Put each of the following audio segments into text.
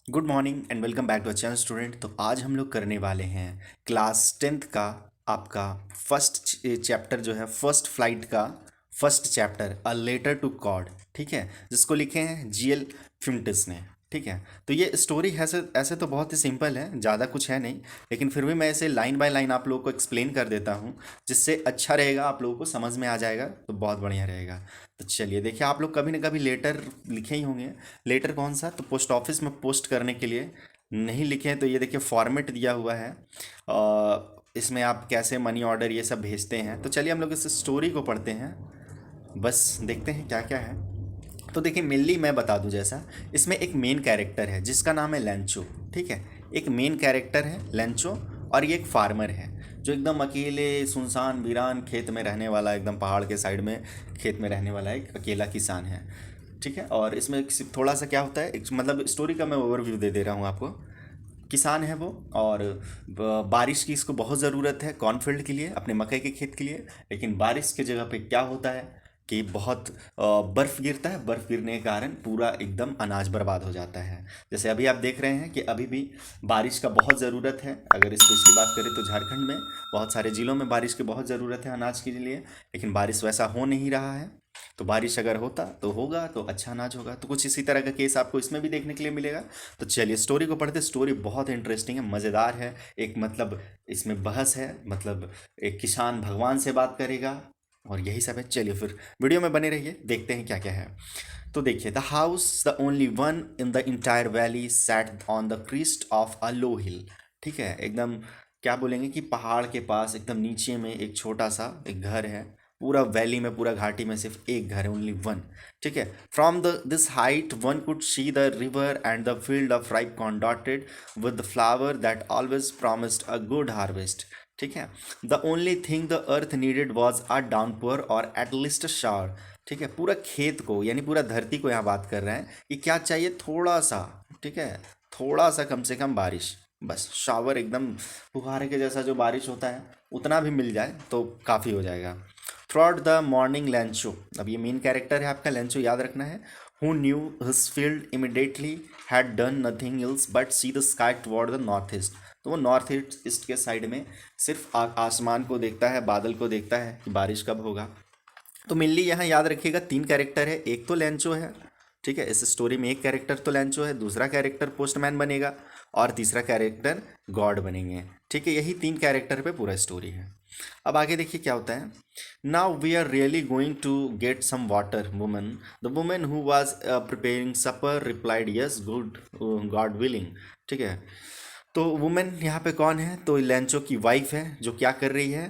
Good morning and welcome back to a channel student. तो आज हम लोग करने वाले हैं क्लास टेंथ का आपका फर्स्ट चैप्टर जो है फर्स्ट फ्लाइट का first chapter a letter to God. ठीक है, जिसको लिखे हैं जीएल फिम्टिस ने। ठीक है, तो ये स्टोरी ऐसे ऐसे तो बहुत ही सिंपल है, ज़्यादा कुछ है नहीं, लेकिन फिर भी मैं इसे लाइन बाय लाइन आप लोगों को एक्सप्लेन कर देता हूँ, जिससे अच्छा रहेगा, आप लोगों को समझ में आ जाएगा तो बहुत बढ़िया रहेगा। तो चलिए देखिए, आप लोग कभी ना कभी लेटर लिखे ही होंगे। लेटर कौन सा, तो पोस्ट ऑफिस में पोस्ट करने के लिए। नहीं लिखे हैं तो ये देखिए फॉर्मेट दिया हुआ है। इसमें आप कैसे मनी ऑर्डर ये सब भेजते हैं। तो चलिए हम लोग इस स्टोरी को पढ़ते हैं, बस देखते हैं क्या क्या है। तो देखिए मेनली मैं बता दूं, जैसा इसमें एक मेन कैरेक्टर है जिसका नाम है लेंचो। ठीक है, एक मेन कैरेक्टर है लेंचो, और ये एक फार्मर है जो एकदम अकेले सुनसान वीरान खेत में रहने वाला, एकदम पहाड़ के साइड में खेत में रहने वाला एक अकेला किसान है। ठीक है, और इसमें थोड़ा सा क्या होता है, मतलब स्टोरी का मैं ओवरव्यू दे दे रहा हूँ आपको। किसान है वो, और बारिश की इसको बहुत ज़रूरत है कॉर्नफील्ड के लिए, अपने मकई के खेत के लिए। लेकिन बारिश की जगह पे क्या होता है कि बहुत बर्फ़ गिरता है। बर्फ़ गिरने के कारण पूरा एकदम अनाज बर्बाद हो जाता है। जैसे अभी आप देख रहे हैं कि अभी भी बारिश का बहुत ज़रूरत है। अगर स्पेशली बात करें तो झारखंड में बहुत सारे ज़िलों में बारिश की बहुत ज़रूरत है अनाज के लिए, लेकिन बारिश वैसा हो नहीं रहा है। तो बारिश अगर होता तो होगा तो अच्छा अनाज होगा। तो कुछ इसी तरह का केस आपको इसमें भी देखने के लिए मिलेगा। तो चलिए स्टोरी को पढ़ते। स्टोरी बहुत इंटरेस्टिंग है, मज़ेदार है। एक मतलब इसमें बहस है, मतलब एक किसान भगवान से बात करेगा और यही सब है। चलिए फिर वीडियो में बने रहिए, देखते हैं क्या क्या है। तो देखिए, the house the only one in the entire valley sat on the crest of a low hill. ठीक है, एकदम क्या बोलेंगे कि पहाड़ के पास एकदम नीचे में एक छोटा सा एक घर है। पूरा वैली में, पूरा घाटी में सिर्फ एक घर है, ओनली वन। ठीक है, from the this height one could see the river and the field of ripe corn dotted with the flower that always promised a good harvest. ठीक है, the only thing the earth needed was a downpour और at least a shower. ठीक है, पूरा खेत को यानी पूरा धरती को यहाँ बात कर रहे हैं कि क्या चाहिए, थोड़ा सा। ठीक है, थोड़ा सा कम से कम बारिश, बस शावर एकदम फुहारे के जैसा जो बारिश होता है उतना भी मिल जाए तो काफ़ी हो जाएगा। Through out the morning Lencho, अब ये मेन कैरेक्टर है आपका लेंचो, याद रखना है। Who knew his field immediately had done nothing else but see the sky toward the north east. तो वो नॉर्थ ईस्ट के साइड में सिर्फ आसमान को देखता है, बादल को देखता है कि बारिश कब होगा। तो मेनली यहाँ याद रखिएगा तीन कैरेक्टर है, एक तो लेंचो है। ठीक है, इस स्टोरी में एक कैरेक्टर तो लेंचो है, दूसरा कैरेक्टर पोस्टमैन बनेगा, और तीसरा कैरेक्टर गॉड बनेंगे। ठीक है, यही तीन कैरेक्टर पे पूरा स्टोरी है। अब आगे देखिए क्या होता है। Now we are really going to get some water woman. The woman who was preparing supper replied yes good God willing. ठीक है, तो वुमेन यहाँ पे कौन है, तो लेंचो की वाइफ है जो क्या कर रही है,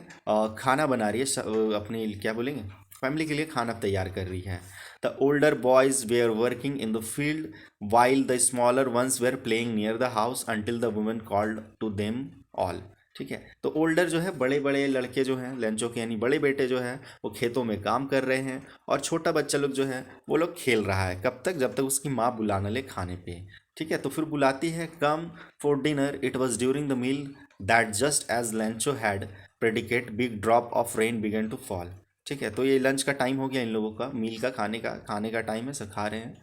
खाना बना रही है, अपनी क्या बोलेंगे फैमिली के लिए खाना तैयार कर रही है। The older boys were working in the field while the smaller ones were playing near the house until the women called to them all. ठीक है, तो ओल्डर जो है, बड़े बड़े लड़के जो हैं लेंचो के, यानी बड़े बेटे जो हैं वो खेतों में काम कर रहे हैं, और छोटा बच्चा लोग जो है वो लोग खेल रहा है। कब तक, जब तक उसकी माँ बुलाना ले खाने पे। ठीक है, तो फिर बुलाती है, come for dinner. It was during the meal that just as Lencho had predicted big drop of rain began to fall. ठीक है, तो ये लंच का टाइम हो गया इन लोगों का, मील का, खाने का टाइम है, सब खा रहे हैं,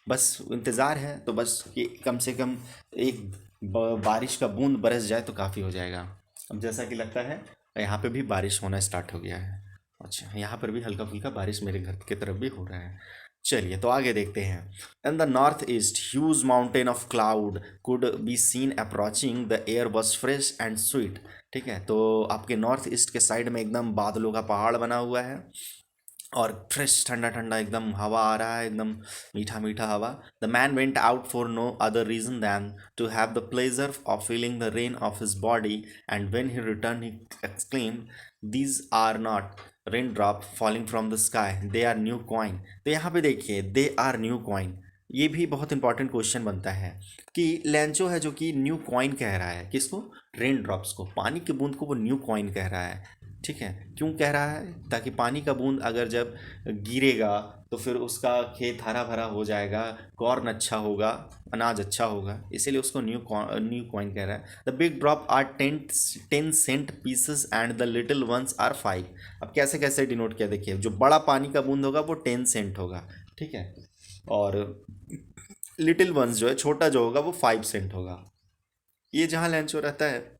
बस इंतज़ार है। तो बस कि कम से कम एक बारिश का बूंद बरस जाए तो काफ़ी हो जाएगा। अब जैसा कि लगता है यहाँ पे भी बारिश होना स्टार्ट हो गया है। अच्छा, यहाँ पर भी हल्का फुल्का बारिश मेरे घर की तरफ भी हो रहा है। चलिए तो आगे देखते हैं। In the north east huge mountain of cloud could be seen approaching, the air was fresh and sweet. ठीक है, तो आपके नॉर्थ ईस्ट के साइड में एकदम बादलों का पहाड़ बना हुआ है, और फ्रेश ठंडा ठंडा एकदम हवा आ रहा है, एकदम मीठा मीठा हवा। The man went out for no other reason than to have the pleasure of feeling the rain of his body, and when he return he exclaimed, these are not rain drop falling from the sky, they are new coin. तो यहाँ पे देखिए, दे are new coin, ये भी बहुत important question बनता है कि लेंचो है जो कि न्यू कॉइन कह रहा है, किसको, रेन ड्रॉप्स को, पानी की बूंद को वो न्यू कॉइन कह रहा है। ठीक है, क्यों कह रहा है, ताकि पानी का बूंद अगर जब गिरेगा तो फिर उसका खेत हरा भरा हो जाएगा, कॉर्न अच्छा होगा, अनाज अच्छा होगा, इसीलिए उसको न्यू कॉइन कह रहा है। The big drop are 10 cent pieces and the little ones are 5। अब कैसे कैसे डिनोट किया, देखिए जो बड़ा पानी का बूंद होगा वो 10 सेंट होगा। ठीक है, और लिटिल वंस जो है, छोटा जो होगा वो 5 सेंट होगा। ये जहाँ लेंचो रहता है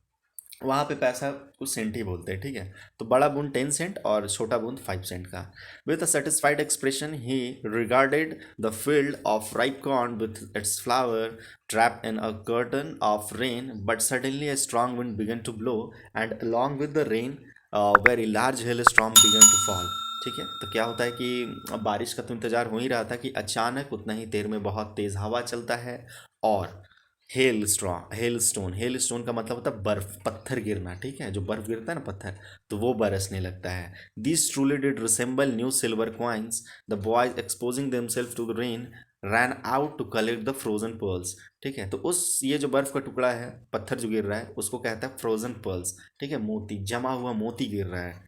वहाँ पे पैसा को सेंट ही बोलते हैं, ठीक है। तो बड़ा बूंद 10 सेंट और छोटा बूंद 5 सेंट का। With a satisfied expression he regarded the field of ripe corn with its flower trapped in a curtain of rain, but suddenly a strong wind began to blow and along with the rain a very large hailstorm began to fall। ठीक है, तो क्या होता है कि अब बारिश का तो इंतजार हो ही रहा था कि अचानक उतना ही देर में बहुत तेज हवा चलता है और हेल स्टोन का मतलब होता है बर्फ, पत्थर गिरना, ठीक है, जो बर्फ गिरता है ना पत्थर, तो वो बरसने लगता है। This truly did resemble new silver coins. The boys exposing themselves to the rain ran out to collect the frozen pearls. ठीक है, तो उस ये जो बर्फ का टुकड़ा है, पत्थर जो गिर रहा है, उसको कहता है फ्रोजन पर्ल्स। ठीक है, मोती, जमा हुआ मोती गिर रहा है।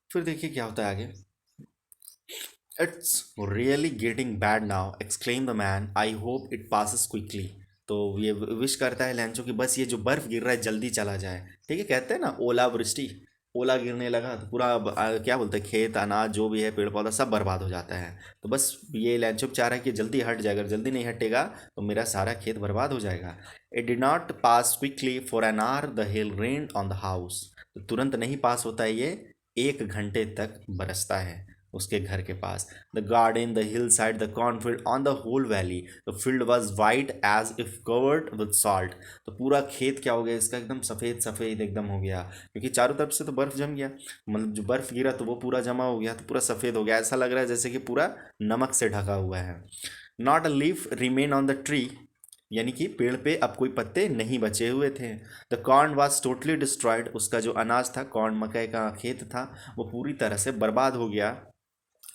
फिर देखिए क्या होता है आगे। It's really getting bad now exclaim the man, I hope it passes quickly. तो ये विश करता है लैंचो कि बस ये जो बर्फ गिर रहा है जल्दी चला जाए। ठीक है, कहते हैं ना ओला वृष्टि, ओला गिरने लगा तो पूरा क्या बोलते हैं, खेत अनाज जो भी है पेड़ पौधा सब बर्बाद हो जाता है। तो बस ये लैंचो चाह रहा है कि जल्दी हट जाए, अगर जल्दी नहीं हटेगा तो मेरा सारा खेत बर्बाद हो जाएगा। It did not pass quickly for an hour the hell rain on the house. तो तुरंत नहीं पास होता है ये, 1 घंटे तक बरसता है उसके घर के पास। The garden, the hill side, the cornfield, on the whole valley the field was white as if covered with salt. तो पूरा खेत क्या हो गया इसका, एकदम सफ़ेद सफ़ेद एकदम हो गया, क्योंकि चारों तरफ से तो बर्फ़ जम गया, मतलब जो बर्फ़ गिरा तो वो पूरा जमा हो गया, तो पूरा सफ़ेद हो गया, ऐसा लग रहा है जैसे कि पूरा नमक से ढका हुआ है। Not a leaf remain on the tree, यानी कि पेड़ पे अब कोई पत्ते नहीं बचे हुए थे। The corn was totally destroyed, उसका जो अनाज था, कॉर्न मकई का खेत था, वो पूरी तरह से बर्बाद हो गया।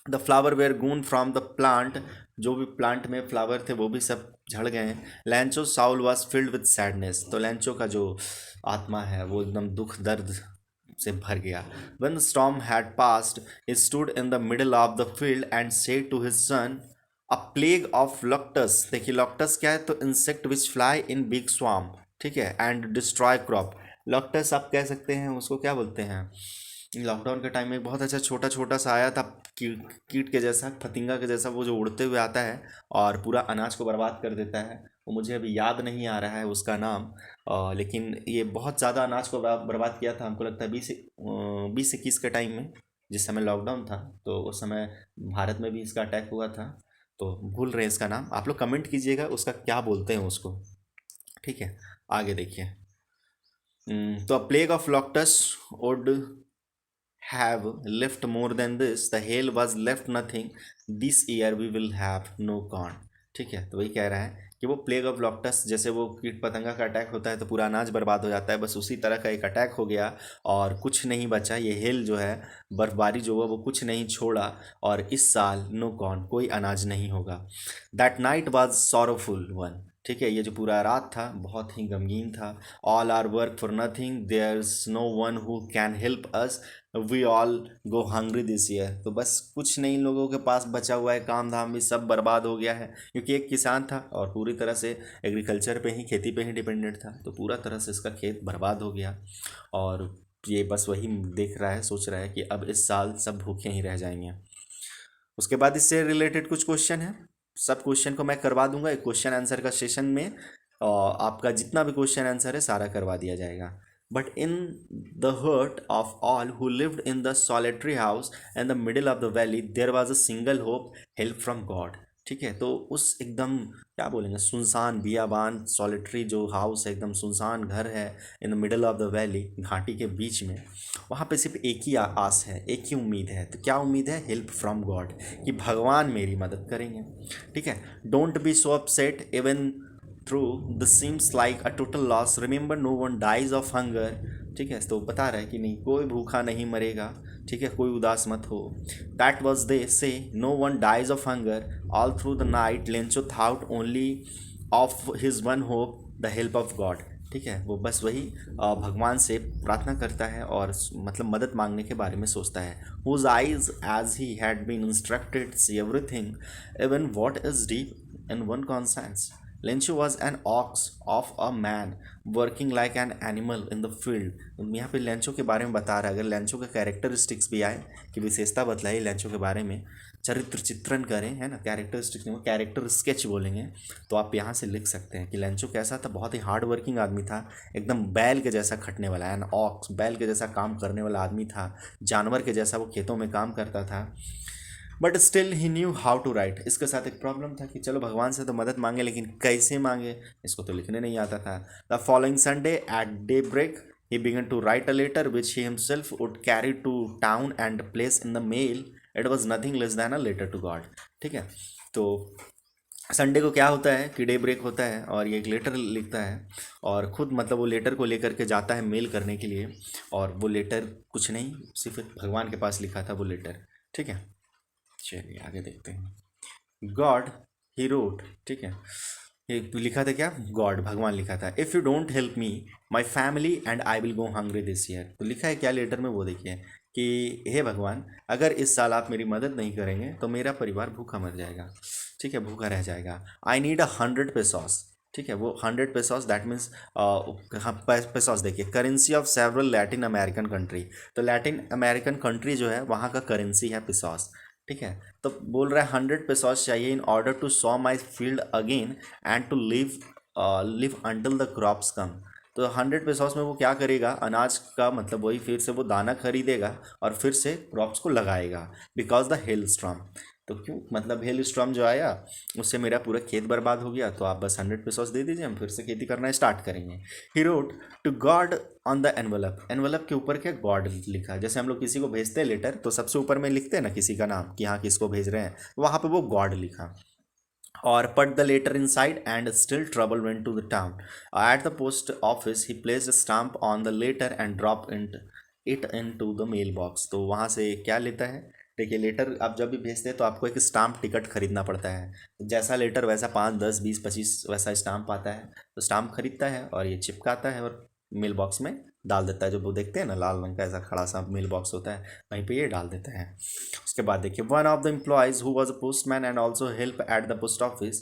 The flower were gone from the plant, जो भी प्लांट में फ्लावर थे वो भी सब झड़ गए। लैंचो Saul was filled with sadness, तो लैंचो का जो आत्मा है वो एकदम दुख दर्द से भर गया। When the storm had passed, he stood in the middle of the field and said to his son, A plague of locusts। देखिए लॉक्टस क्या है, तो insect which fly in big swarm, ठीक है, एंड डिस्ट्रॉय क्रॉप। लॉक्टस आप कह सकते हैं उसको क्या बोलते हैं, लॉकडाउन के टाइम में बहुत अच्छा छोटा छोटा सा आया था, कीट कीट के जैसा, फतिंगा के जैसा, वो जो उड़ते हुए आता है और पूरा अनाज को बर्बाद कर देता है। वो मुझे अभी याद नहीं आ रहा है उसका नाम, लेकिन ये बहुत ज़्यादा अनाज को बर्बाद किया था, हमको लगता है 20-21 के टाइम में, जिस समय लॉकडाउन था, तो उस समय भारत में भी इसका अटैक हुआ था। तो भूल रहे हैं इसका नाम, आप लोग कमेंट कीजिएगा उसका क्या बोलते हैं उसको। ठीक है, आगे देखिए। तो a plague of locusts would have left more than this, the hail was left nothing, this year we will have no corn। ठीक है, तो वही कह रहा है कि वो प्लेग ऑफ लॉक्टस, जैसे वो कीट पतंगा का अटैक होता है तो पूरा अनाज बर्बाद हो जाता है, बस उसी तरह का एक अटैक हो गया और कुछ नहीं बचा। ये हेल जो है, बर्फबारी जो हुआ वो कुछ नहीं छोड़ा, और इस साल नो कॉर्न, कोई अनाज नहीं होगा। That night was sorrowful one, ठीक है, ये जो पूरा रात था बहुत ही गमगीन था। All our work for nothing, there is no one who can help us, we all go hungry this year. तो बस कुछ नहीं लोगों के पास बचा हुआ है, काम धाम भी सब बर्बाद हो गया है, क्योंकि एक किसान था और पूरी तरह से एग्रीकल्चर पे ही, खेती पे ही डिपेंडेंट था, तो पूरा तरह से इसका खेत बर्बाद हो गया। और ये बस वही देख रहा है, सोच रहा है कि अब इस साल सब भूखे ही रह जाएंगे। उसके बाद इससे रिलेटेड कुछ क्वेश्चन है, सब क्वेश्चन को मैं करवा दूंगा एक क्वेश्चन आंसर का सेशन में, और आपका जितना भी क्वेश्चन आंसर है सारा करवा दिया जाएगा। But in the heart of all who lived in the solitary house in the middle of the valley there was a single hope, help from God. ठीक है, तो उस एकदम क्या बोलेंगे, सुनसान बियाबान सॉलिटरी जो हाउस है, एकदम सुनसान घर है, in the middle of the valley, घाटी के बीच में, वहाँ पे सिर्फ एक ही आस है, एक ही उम्मीद है। तो क्या उम्मीद है, हेल्प फ्रॉम गॉड, कि भगवान मेरी मदद करेंगे। ठीक है, don't be so upset even through this seems like a total loss, remember no one dies of hunger. ठीक है, तो बता रहा है कि नहीं, कोई भूखा नहीं मरेगा। ठीक है, कोई उदास मत हो। That was they say no one dies of hunger, all through the night Lencho thought only of his one hope, the help of God. ठीक है, वो बस वही भगवान से प्रार्थना करता है और मतलब मदद मांगने के बारे में सोचता है। Whose eyes as he had been instructed see everything even what is deep in one conscience. Lencho was an ox of a man working like an animal in the field. यहाँ पे लेंचो के बारे में बता रहा है। अगर Lencho का कैरेक्टरिस्टिक्स भी आए कि विशेषता बतलाई लेंचो के बारे में, चरित्र चित्रण करें, है ना, कैरेक्टरिस्टिक्स नहीं, कैरेक्टर स्केच बोलेंगे, तो आप यहाँ से लिख सकते हैं कि लेंचो कैसा था। बहुत ही हार्ड वर्किंग आदमी था, एकदम बैल के जैसा खटने वाला, एन ऑक्स, बैल के जैसा काम करने वाला आदमी था, जानवर के जैसा वो खेतों में काम करता था। But still he knew how to write. इसके साथ एक प्रॉब्लम था कि चलो भगवान से तो मदद मांगे, लेकिन कैसे मांगे, इसको तो लिखने नहीं आता था। The following Sunday at day break he began to write a letter which he himself would carry to town and place in the mail. It was nothing less than a letter to God। ठीक है, तो Sunday को क्या होता है कि day break होता है और ये एक लेटर लिखता है, और ख़ुद मतलब वो लेटर को लेकर के जाता है मेल करने के लिए, और वो लेटर कुछ नहीं, सिर्फ भगवान के पास लिखा था वो लेटर। ठीक है, चलिए आगे देखते हैं। गॉड ही रोट, ठीक है, ये लिखा था क्या, गॉड, भगवान लिखा था, if you don't help me my family and I will go hungry this year. तो लिखा है क्या लेटर में, वो देखिए कि हे भगवान, अगर इस साल आप मेरी मदद नहीं करेंगे तो मेरा परिवार भूखा मर जाएगा। ठीक है, भूखा रह जाएगा। I need 100 pesos. ठीक है, वो 100 पेसोस दैट मीन्स पेसोस देखिए, currency of several Latin American country. तो लैटिन अमेरिकन कंट्री जो है वहाँ का करेंसी है पेसोस। ठीक है, तो बोल रहा है 100 पेसोस चाहिए in order to sow my field again and to live until the crops come. तो 100 पेसोस में वो क्या करेगा, अनाज का मतलब वही फिर से वो दाना खरीदेगा और फिर से क्रॉप्स को लगाएगा, बिकॉज द हेल स्टॉर्म। तो क्यों, मतलब हेल स्टॉर्म जो आया उससे मेरा पूरा खेत बर्बाद हो गया, तो आप बस 100 पेसोस दे दीजिए, हम फिर से खेती करना स्टार्ट करेंगे। He wrote to God on the envelope. Envelope के ऊपर क्या, गॉड लिखा। जैसे हम लोग किसी को भेजते हैं लेटर तो सबसे ऊपर में लिखते हैं ना किसी का नाम कि हाँ किसको भेज रहे हैं, वहाँ पे वो गॉड लिखा। और put the letter inside and still trouble went to the town. At the post office he placed a stamp on the letter and dropped it into the mailbox। तो वहाँ से क्या लेता है, देखिए लेटर आप जब भी भेजते हैं तो आपको एक स्टाम्प टिकट खरीदना पड़ता है। जैसा लेटर वैसा 5, 10, 20, 25 वैसा स्टाम्प आता है, तो स्टाम्प खरीदता है और ये चिपकाता है और मेल बॉक्स में डाल देता है। जो वो देखते हैं ना लाल रंग का ऐसा खड़ा सा मेल बॉक्स होता है, वहीं पे ये डाल देता है। उसके बाद देखिए, one of the employees who was a postman and also help at the post office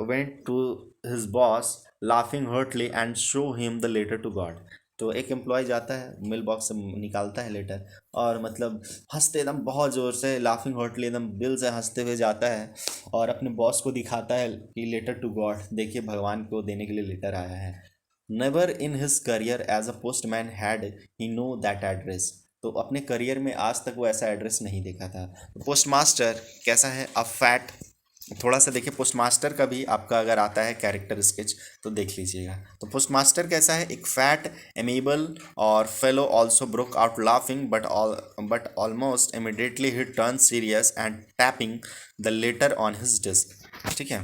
went to his boss laughing heartily and show him the letter to God. तो एक एम्प्लॉय जाता है मेल बॉक्स से निकालता है letter, और मतलब हंसते एकदम बहुत ज़ोर से, लाफिंग हर्टली एकदम दिल से हंसते हुए जाता है और अपने बॉस को दिखाता है कि लेटर टू गॉड, देखिए भगवान को देने के लिए लेटर आया है। Never in his career as a postman had he know that address. तो अपने करियर में आज तक वो ऐसा एड्रेस नहीं देखा था। पोस्ट मास्टर कैसा है, अ फैट, थोड़ा सा देखिए पोस्ट मास्टर का भी आपका अगर आता है कैरेक्टर स्केच तो देख लीजिएगा। तो पोस्ट मास्टर कैसा है, एक फैट, एमेबल और fellow also broke out laughing but almost immediately he turn serious and tapping the letter on his desk. ठीक है,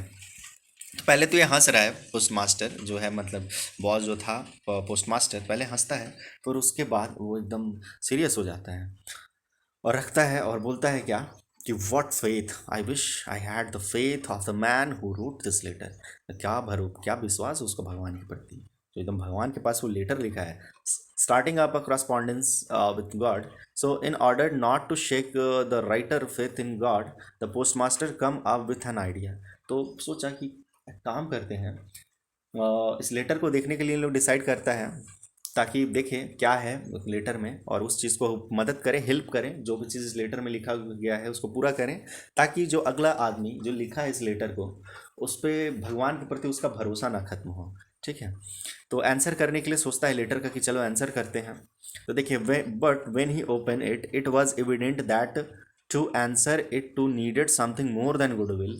पहले तो ये हंस रहा है पोस्ट मास्टर जो है, मतलब बॉस जो था पोस्ट मास्टर पहले हंसता है, फिर उसके बाद वो एकदम सीरियस हो जाता है और रखता है और बोलता है क्या कि what faith, I wish I had the faith of the man who wrote this letter. क्या भरो, क्या विश्वास है उसको भगवान के प्रति, तो एकदम भगवान के पास वो लेटर लिखा है। Starting up a correspondence with God. So in order not to shake the writer faith in God, the post master come up with an idea. तो सोचा कि काम करते हैं, इस लेटर को देखने के लिए लोग डिसाइड करता है ताकि देखें क्या है लेटर में और उस चीज़ को मदद करें, हेल्प करें, जो भी चीज़ इस लेटर में लिखा गया है उसको पूरा करें, ताकि जो अगला आदमी जो लिखा है इस लेटर को उस पर भगवान के प्रति उसका भरोसा ना खत्म हो। ठीक है, तो आंसर करने के लिए सोचता है लेटर का कि चलो आंसर करते हैं। तो देखिए, but when he open it, it was evident that to answer it to needed something more than goodwill,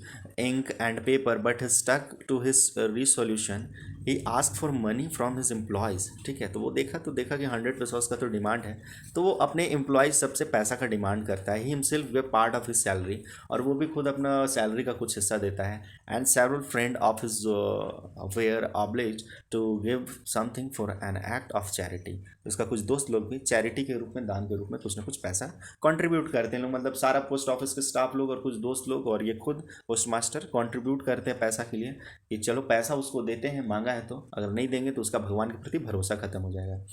ink and paper, but he stuck to his resolution. He asked for money from his employees। ठीक है, तो वो देखा तो देखा कि 100 pesos का तो डिमांड है, तो वो अपने एम्प्लॉयज़ सबसे पैसा का डिमांड करता है। He himself way part of his salary, और वो भी खुद अपना सैलरी का कुछ हिस्सा देता है। And several friend of his were oblige to give something for an act of charity. उसका कुछ दोस्त लोग भी चैरिटी के रूप में, दान के रूप में कुछ ना कुछ पैसा कंट्रीब्यूट करते हैं लोग, मतलब सारा पोस्ट ऑफिस के स्टाफ लोग और कुछ दोस्त लोग और ये खुद पोस्ट मास्टर कंट्रीब्यूट करते हैं पैसा के लिए कि चलो पैसा उसको देते हैं, मांगा है तो, अगर नहीं देंगे तो उसका भगवान के प्रति भरोसा खत्म हो जाएगा।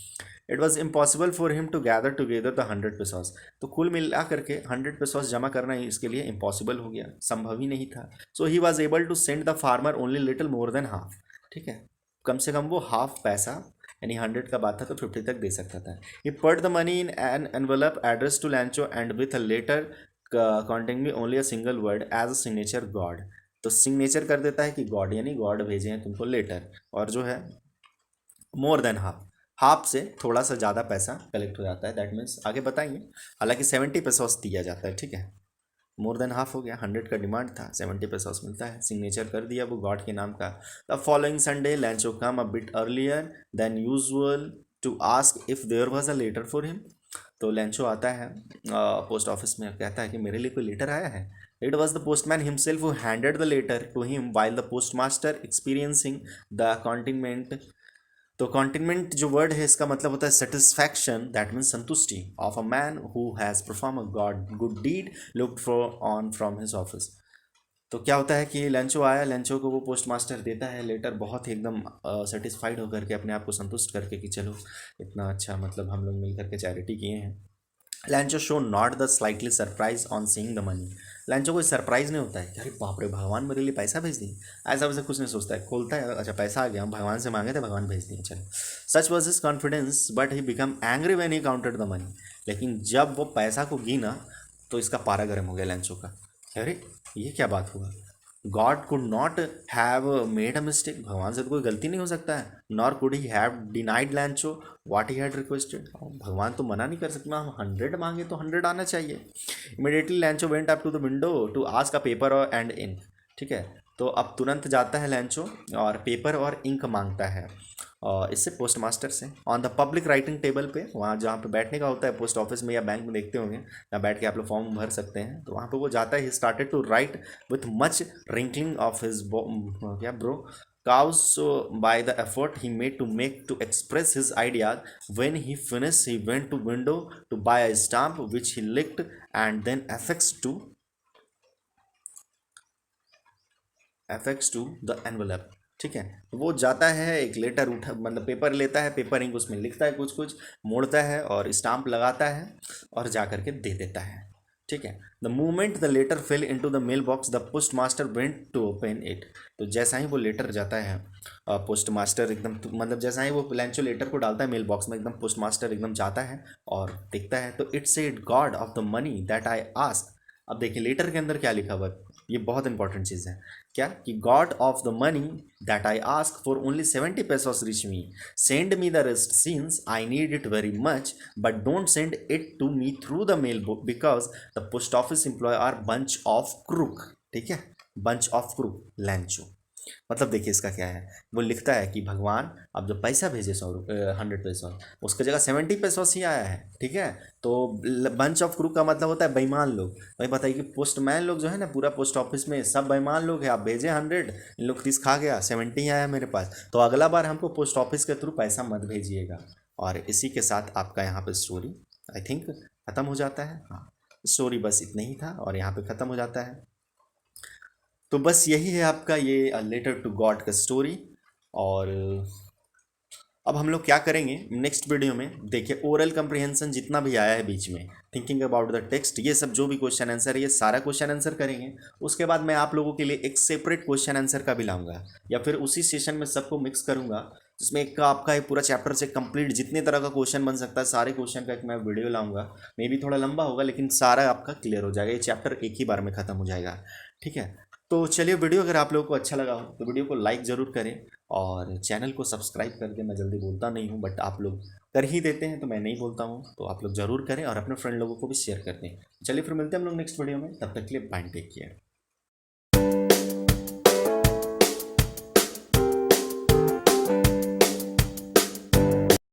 It was impossible for him to gather together the 100 pesos. तो कुल मिला करके 100 पेसोस जमा करना ही इसके लिए इम्पॉसिबल हो गया, संभव ही नहीं था। So he was able to send the farmer only little more than half. ठीक है, कम से कम वो हाफ पैसा, यानी 100 का बात था तो 50 तक दे सकता था। He put the money in an envelope address to Lencho and with a letter containing me only a single word as a signature god. तो सिग्नेचर कर देता है कि गॉड, यानी गॉड भेजे हैं तुमको लेटर, और जो है मोर देन हाफ, हाफ से थोड़ा सा ज़्यादा पैसा कलेक्ट हो जाता है, दैट मीन्स आगे बताएंगे। हालांकि 70 पेसोस दिया जाता है, ठीक है, मोर देन हाफ हो गया, 100 का डिमांड था, 70 पेसोस मिलता है, सिग्नेचर कर दिया वो गॉड के नाम का। The following Sunday Lencho come a bit earlier than usual to ask if there was a letter for him. तो लैंचो आता है पोस्ट ऑफिस में, कहता है कि मेरे लिए कोई लेटर आया है। It was the postman himself who handed the letter to him while the post master experiencing the contentment. तो कॉन्टिनमेंट जो वर्ड है इसका मतलब होता है सेटिस्फैक्शन, दैट मीन्स संतुष्टि of a man who has perform a god good deed looked for on from his office. तो क्या होता है कि लंचो आया, लंचो को वो पोस्ट मास्टर देता है लेटर, बहुत ही एकदम सेटिस्फाइड होकर के, अपने आप को संतुष्ट करके कि चलो इतना अच्छा, मतलब हम लोग मिल करके चैरिटी किए हैं। लैंचो show not the slightly surprise on seeing the money. लैंचो कोई सरप्राइज नहीं होता है कि अरे बाप रे भगवान मेरे लिए पैसा भेज दिए, ऐसा वैसा कुछ नहीं सोचता है, खोलता है, अच्छा पैसा आ गया, हम भगवान से मांगे थे भगवान भेज दिए, चलो। सच was his confidence but he become angry when he counted the money. लेकिन जब वो पैसा को गिना तो इसका पारा गर्म हो गया लैंचो का, अरे ये क्या बात हुआ, God could not have made a mistake, भगवान से तो कोई गलती नहीं हो सकता है, nor could he have denied लैंचो what he had requested. भगवान तो मना नहीं कर सकता, हम 100 मांगे तो 100 आना चाहिए। Immediately Lencho went up to the window to ask a paper और एंड इंक। ठीक है, तो अब तुरंत जाता है लैंचो और पेपर और इंक मांगता है, और इससे पोस्ट मास्टर से on the public writing table पे, वहाँ जहाँ पे बैठने का होता है पोस्ट ऑफिस में या बैंक में, देखते होंगे जहाँ बैठ के आप लोग फॉर्म भर सकते हैं, तो वहाँ पे वो जाता है। He started to write with much wrinkling of his क्या brow cows, so by the effort he made to express his ideas. When he finished he went to window to buy a stamp which he licked and then affixed to the envelope। ठीक है, वो जाता है, एक letter उठा, मतलब paper लेता है, पेपर इंक उसमें लिखता है, कुछ कुछ मोड़ता है और स्टाम्प लगाता है और जा करके दे देता है। ठीक है, the moment the letter fell into the mail box the post master went to open it. तो जैसा ही वो लेटर जाता है, पोस्ट मास्टर एकदम, मतलब जैसा ही वो लैंचो लेटर को डालता है मेल बॉक्स में, एकदम पोस्ट मास्टर एकदम जाता है और देखता है, तो it said God of the money that I ask. अब देखिए लेटर के अंदर क्या लिखा हुआ, ये बहुत इंपॉर्टेंट चीज़ है, क्या कि God of the money that I ask for only 70 pesos reach me, send me the rest since I need it very much, but don't send it to me through the mail book because the post office employee are bunch of crook. ठीक है, bunch of crook लैंचो। मतलब देखिए इसका क्या है, वो लिखता है कि भगवान अब जो पैसा भेजे 100 पेसों, उसकी जगह 70 पेसोस ही आया है। ठीक है, तो बंच ऑफ क्रू का मतलब होता है बेईमान लोग। भाई बताइए कि पोस्टमैन लोग जो है ना, पूरा पोस्ट ऑफिस में सब बेईमान लोग हैं, आप भेजे 100, इन लोग 30 खा गया, 70 आया मेरे पास, तो अगला बार हमको पोस्ट ऑफिस के थ्रू पैसा मत भेजिएगा। और इसी के साथ आपका यहाँ पर स्टोरी आई थिंक ख़त्म हो जाता है। हाँ, स्टोरी बस इतना ही था और यहाँ पे ख़त्म हो जाता है। तो बस यही है आपका ये लेटर टू गॉड का स्टोरी। और अब हम लोग क्या करेंगे नेक्स्ट वीडियो में, देखिए ओरल कंप्रिहेंशन जितना भी आया है बीच में, थिंकिंग अबाउट द टेक्स्ट, ये सब जो भी क्वेश्चन आंसर है ये सारा क्वेश्चन आंसर करेंगे। उसके बाद मैं आप लोगों के लिए एक सेपरेट क्वेश्चन आंसर का भी लाऊंगा, या फिर उसी सेशन में सबको मिक्स करूंगा, जिसमें एक का आपका एक पूरा चैप्टर से कंप्लीट जितने तरह का क्वेश्चन बन सकता है सारे क्वेश्चन का एक मैं वीडियो लाऊंगा। मे भी थोड़ा लंबा होगा लेकिन सारा आपका क्लियर हो जाएगा, ये चैप्टर एक ही बार में ख़त्म हो जाएगा। ठीक है, तो चलिए वीडियो अगर आप लोगों को अच्छा लगा हो तो वीडियो को लाइक ज़रूर करें और चैनल को सब्सक्राइब करके, मैं जल्दी बोलता नहीं हूँ बट आप लोग कर ही देते हैं तो मैं नहीं बोलता हूँ, तो आप लोग ज़रूर करें और अपने फ्रेंड लोगों को भी शेयर कर दें। चलिए फिर मिलते हैं हम लोग नेक्स्ट वीडियो में, तब तक के लिए बाय, टेक केयर।